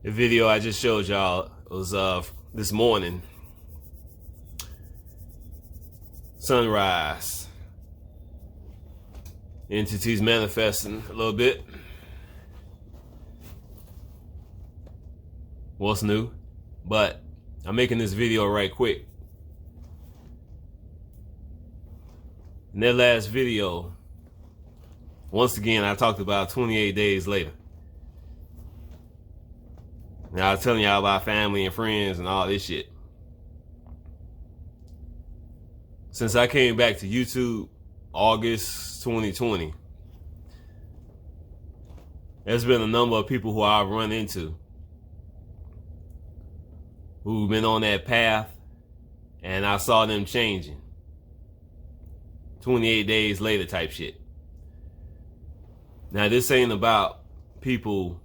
The video I just showed y'all was this morning. Sunrise. Entities manifesting a little bit. What's new? But I'm making this video right quick. In that last video, once again, I talked about 28 days later. Now I was telling y'all about family and friends and all this shit. Since I came back to YouTube August 2020, there's been a number of people who I've run into who've been on that path, and I saw them changing 28 days later type shit. Now this ain't about people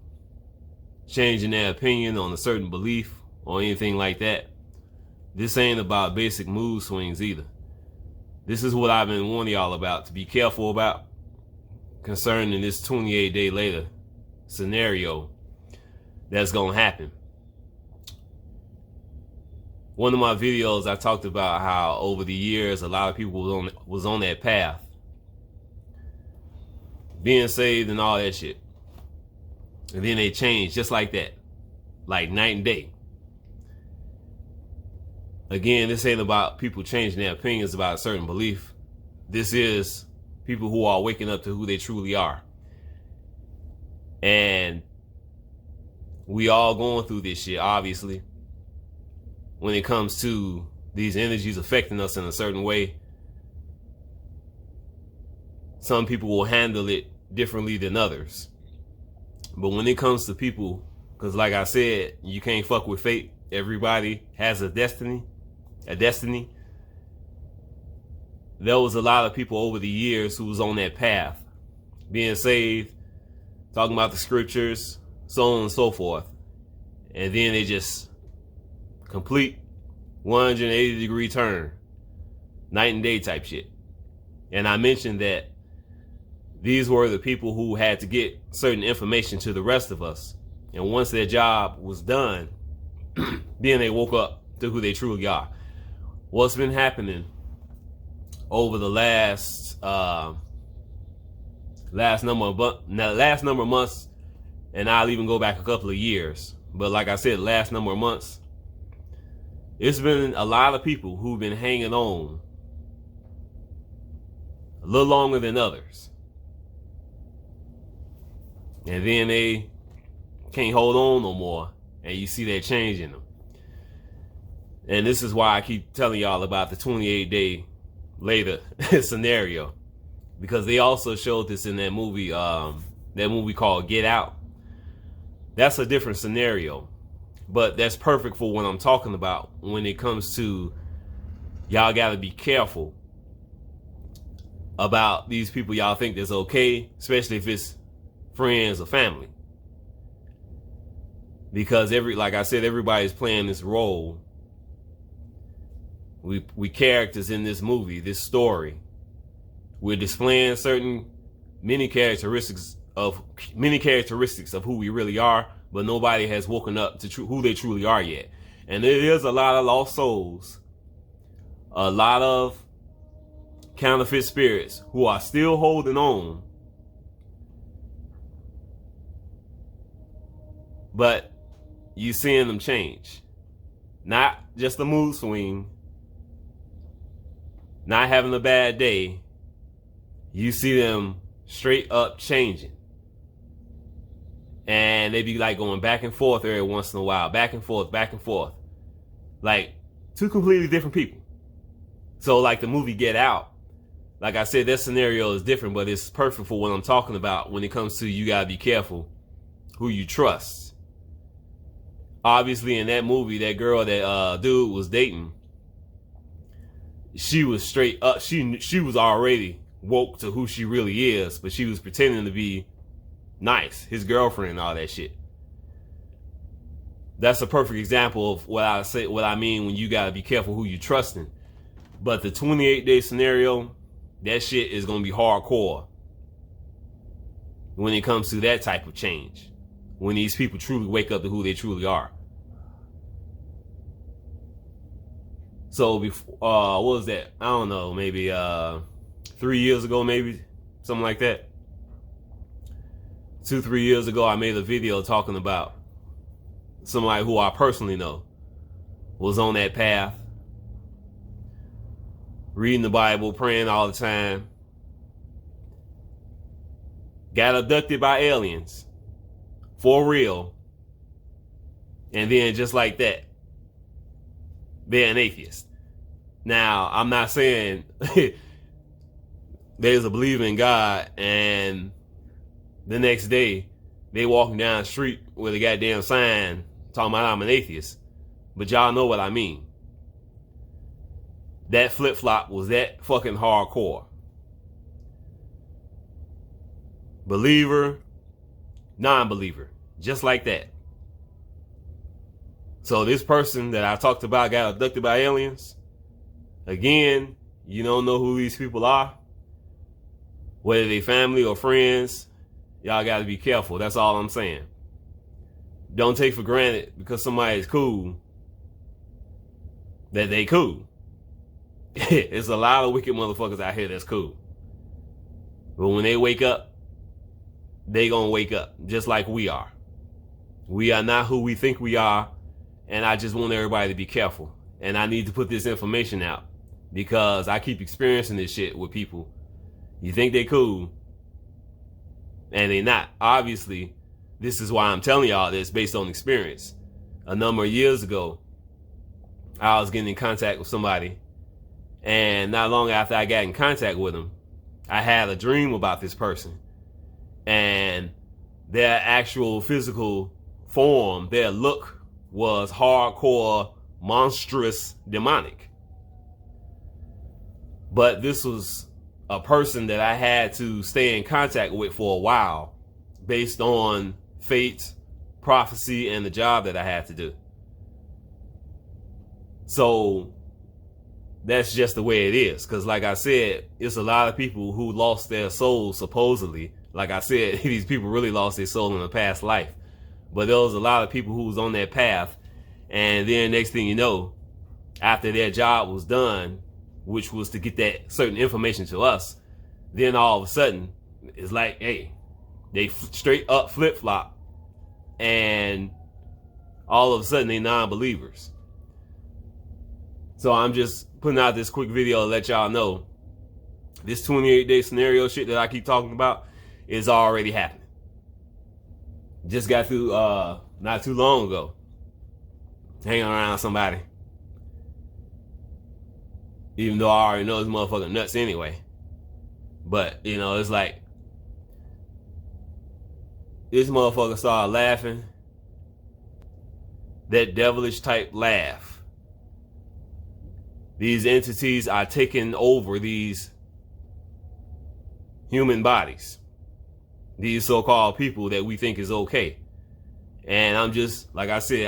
changing their opinion on a certain belief or anything like that. This ain't about basic mood swings either. This is what I've been warning y'all about to be careful about concerning this 28 day later scenario that's gonna happen. One of my videos, I talked about how over the years a lot of people was on that path, being saved and all that shit, and then they changed just like that, like night and day. Again, this ain't about people changing their opinions about a certain belief. This is people who are waking up to who they truly are. And we all going through this shit, obviously, when it comes to these energies affecting us in a certain way. Some people will handle it differently than others. But when it comes to people, because like I said, you can't fuck with fate. Everybody has a destiny. There was a lot of people over the years who was on that path, being saved, talking about the scriptures, so on and so forth. And then they just complete 180-degree turn, night and day type shit. And I mentioned that these were the people who had to get certain information to the rest of us. And once their job was done, then they woke up to who they truly are. What's been happening over the last number of months, and I'll even go back a couple of years. But like I said, last number of months, it's been a lot of people who've been hanging on a little longer than others. And then they can't hold on no more, and you see that change in them. And this is why I keep telling y'all about the 28 day later scenario, because they also showed this in that movie called Get Out. That's a different scenario, but that's perfect for what I'm talking about when it comes to y'all gotta be careful about these people y'all think that's okay, especially if it's friends or family. Because like I said, everybody's playing this role. We characters in this movie, this story. We're displaying many characteristics of who we really are, but nobody has woken up to who they truly are yet. And there is a lot of lost souls, a lot of counterfeit spirits who are still holding on. But you seeing them change. Not just a mood swing, not having a bad day. You see them straight up changing. And they be like going back and forth every once in a while. Back and forth. Like two completely different people. So like the movie Get Out, like I said, that scenario is different, but it's perfect for what I'm talking about when it comes to you gotta be careful who you trust. Obviously in that movie, that girl that dude was dating, she was straight up, she was already woke to who she really is, but she was pretending to be nice, his girlfriend and all that shit. That's a perfect example of what I mean when you gotta be careful who you trusting. But the 28 day scenario, that shit is gonna be hardcore when it comes to that type of change. when these people truly wake up to who they truly are. So before, what was that? I don't know, maybe 3 years ago, maybe something like that. 2-3 years ago, I made a video talking about somebody who I personally know was on that path, reading the Bible, praying all the time, got abducted by aliens, for real, and then just like that, they're an atheist. Now, I'm not saying there's a believer in God and the next day they walking down the street with a goddamn sign talking about I'm an atheist. But y'all know what I mean. That flip-flop was that fucking hardcore. Believer, non-believer, just like that. So this person that I talked about got abducted by aliens. Again, you don't know who these people are, whether they family or friends. Y'all got to be careful. That's all I'm saying. Don't take for granted because somebody is cool that they cool. It's a lot of wicked motherfuckers out here that's cool. But when they wake up, they gonna wake up just like we are. We are not who we think we are, and I just want everybody to be careful. And I need to put this information out because I keep experiencing this shit with people. You think they cool, and they not. Obviously, this is why I'm telling y'all this based on experience. A number of years ago, I was getting in contact with somebody, and not long after I got in contact with them, I had a dream about this person. And their actual physical form, their look was hardcore, monstrous, demonic. But this was a person that I had to stay in contact with for a while based on fate, prophecy, and the job that I had to do. So that's just the way it is. Because like I said, it's a lot of people who lost their souls supposedly. Like I said, these people really lost their soul in a past life. But there was a lot of people who was on that path. And then next thing you know, after their job was done, which was to get that certain information to us, then all of a sudden, it's like, hey, they straight up flip-flop. And all of a sudden, they non-believers. So I'm just putting out this quick video to let y'all know this 28-day scenario shit that I keep talking about is already happening. Just got through not too long ago hanging around somebody, even though I already know this motherfucker nuts anyway. But you know, it's like this motherfucker started laughing, that devilish type laugh. These entities are taking over these human bodies, these so-called people that we think is okay. And I'm just, like I said,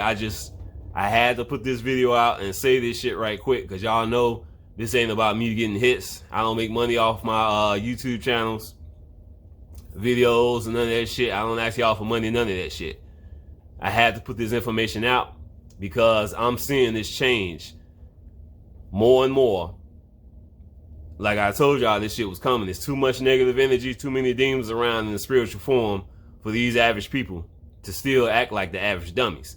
I had to put this video out and say this shit right quick, because y'all know this ain't about me getting hits. I don't make money off my YouTube channels, videos, and none of that shit. I don't ask y'all for money, none of that shit. I had to put this information out because I'm seeing this change more and more. Like I told y'all, this shit was coming. There's too much negative energy, too many demons around in the spiritual form for these average people to still act like the average dummies.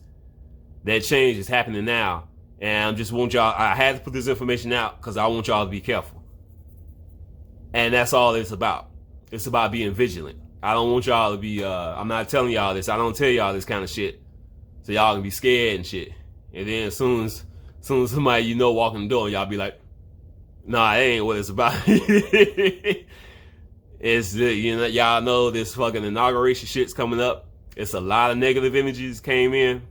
That change is happening now. And I just want y'all, I had to put this information out because I want y'all to be careful. And that's all it's about. It's about being vigilant. I don't want y'all to be, I'm not telling y'all this. I don't tell y'all this kind of shit so y'all can be scared and shit. And then as soon as somebody you know walk in the door, y'all be like, nah, that ain't what it's about. It's, you know, y'all know this fucking inauguration shit's coming up. It's a lot of negative energies came in.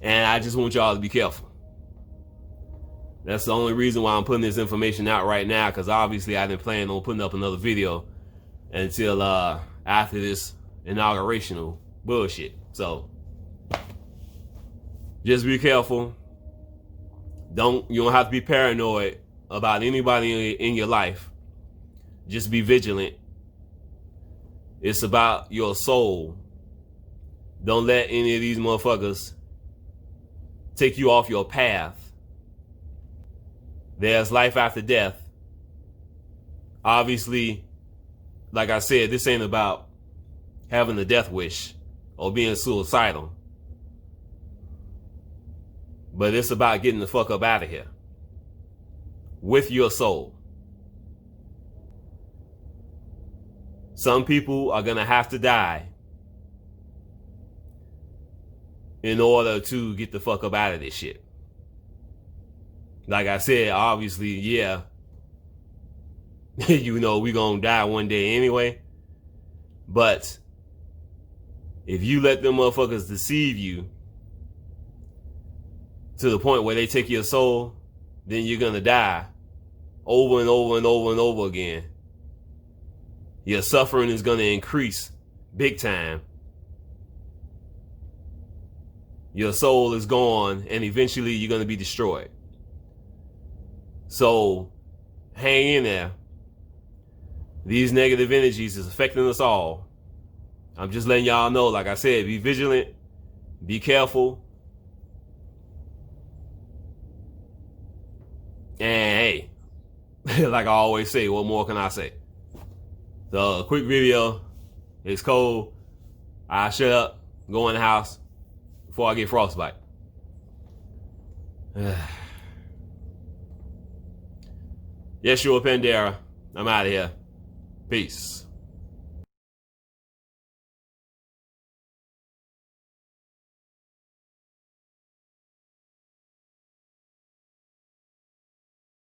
And I just want y'all to be careful. That's the only reason why I'm putting this information out right now, because obviously I didn't plan on putting up another video until after this inaugurational bullshit. So just be careful. You don't have to be paranoid about anybody in your life. Just be vigilant. It's about your soul Don't let any of these motherfuckers take you off your path. There's life after death. Obviously, like I said, this ain't about having a death wish or being suicidal. But it's about getting the fuck up out of here with your soul. Some people are gonna have to die in order to get the fuck up out of this shit. Like I said, obviously, yeah, you know, we gonna die one day anyway. But if you let them motherfuckers deceive you to the point where they take your soul, then you're gonna die over and over and over and over again. Your suffering is gonna increase big time. Your soul is gone, and eventually you're gonna be destroyed. So hang in there. These negative energies is affecting us all. I'm just letting y'all know, like I said, be vigilant, be careful. And hey, like I always say, what more can I say? So a quick video. It's cold. I shut up, go in the house before I get frostbite. Yeshua Pandera. I'm out of here. Peace.